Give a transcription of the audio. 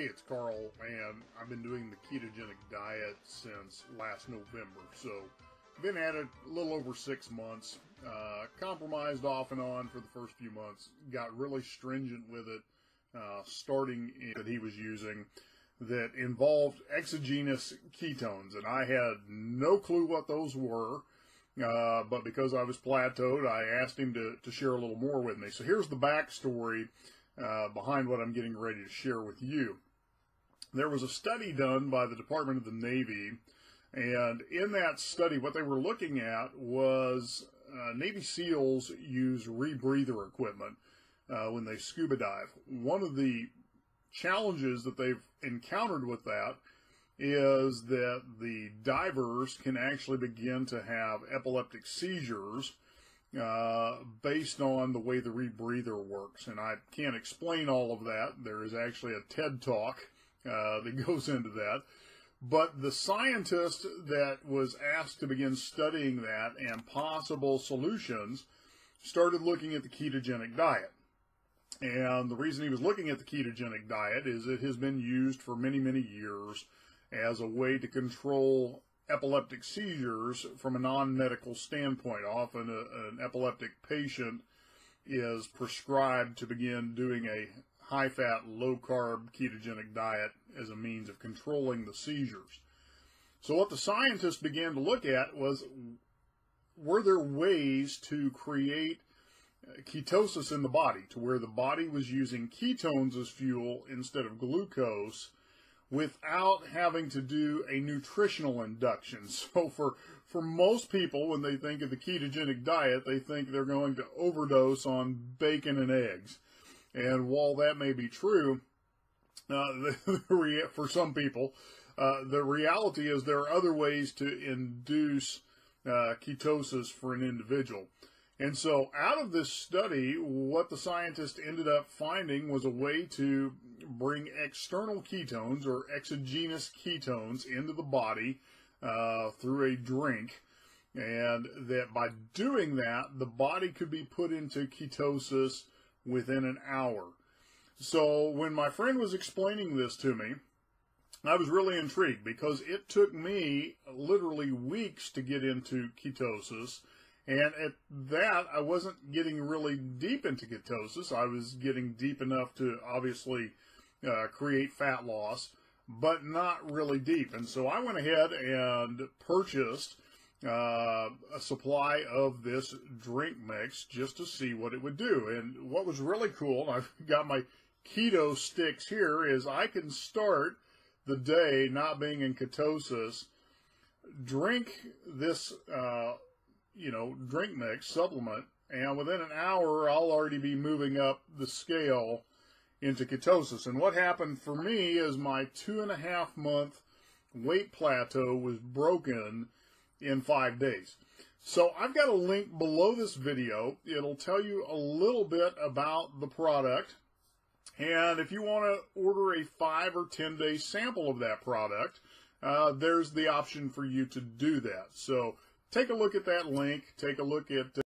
Hey, it's Carl, and I've been doing the ketogenic diet since last November. So I've been at it a little over 6 months, compromised off and on for the first few months, got really stringent with it, starting that he was using that involved exogenous ketones. And I had no clue what those were, but because I was plateaued, I asked him to share a little more with me. So here's the backstory behind what I'm getting ready to share with you. There was a study done by the Department of the Navy, and in that study, what they were looking at was Navy SEALs use rebreather equipment when they scuba dive. One of the challenges that they've encountered with that is that the divers can actually begin to have epileptic seizures based on the way the rebreather works. And I can't explain all of that. There is actually a TED Talk that goes into that. But the scientist that was asked to begin studying that and possible solutions started looking at the ketogenic diet. And the reason he was looking at the ketogenic diet is it has been used for many, many years as a way to control epileptic seizures from a non-medical standpoint. Often an epileptic patient is prescribed to begin doing a high-fat, low-carb ketogenic diet as a means of controlling the seizures. So what the scientists began to look at was, were there ways to create ketosis in the body, to where the body was using ketones as fuel instead of glucose, without having to do a nutritional induction. So for most people, when they think of the ketogenic diet, they think they're going to overdose on bacon and eggs. And while that may be true, for some people, the reality is there are other ways to induce ketosis for an individual. And so out of this study, what the scientists ended up finding was a way to bring external ketones or exogenous ketones into the body through a drink. And that by doing that, the body could be put into ketosis within an hour. So when my friend was explaining this to me, I was really intrigued because it took me literally weeks to get into ketosis. And at that, I wasn't getting really deep into ketosis. I was getting deep enough to obviously create fat loss, but not really deep. And so I went ahead and purchased a supply of this drink mix just to see what it would do. And what was really cool, and I've got my keto sticks here, is I can start the day not being in ketosis, drink this drink mix supplement, and within an hour I'll already be moving up the scale into ketosis. And what happened for me is my 2.5 month weight plateau was broken in 5 days. So I've got a link below this video. It'll tell you a little bit about the product. And if you want to order a 5 or 10 day sample of that product, there's the option for you to do that. So take a look at that link. Take a look at